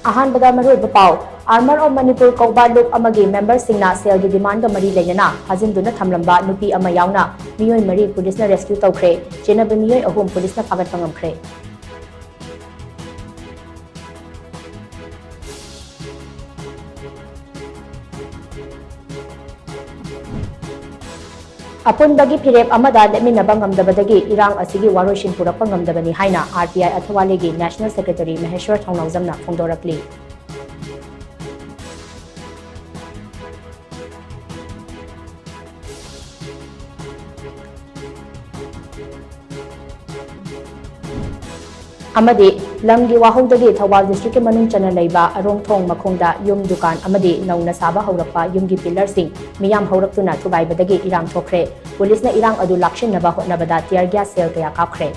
अहानबदा मरुब पाव आर्मर ऑफ मणिपुर कौबा लुप अमगी मेंबर सिंगना सेल की डिमांड मरी लेना हाजिंदुना थमलंबा नुपी अमा यावना मियोय मरी पुलिस ने रेस्क्यू तौखरे चेनब मियोय अहुम पुलिस ने फागत पंगमखरे अपुनबगी फिरेप अमदा लेमिनबा ngamdabadagi irang asigi waroshin purakpa ngamdabani haina RTI अथवालेगी नेशनल सेक्रेटरी महेश्वर थौनावजमना फोंदोरकली अमदी लंगी वाहौदगी थौबाल डिस्ट्रिक्ट के मनुंग चना लैबा अरोंगथोंग मखोंगदा युम दुकान अमदी नौना साबा हौरक्पा युमगी पिलर सिंग मियाम हौरक्तुना थुगाइबदगी इरांग थोखरे पुलिस ने इरांग अदु लाक्षिनबा होटनबदा टियर गैस सेल कया कापखरे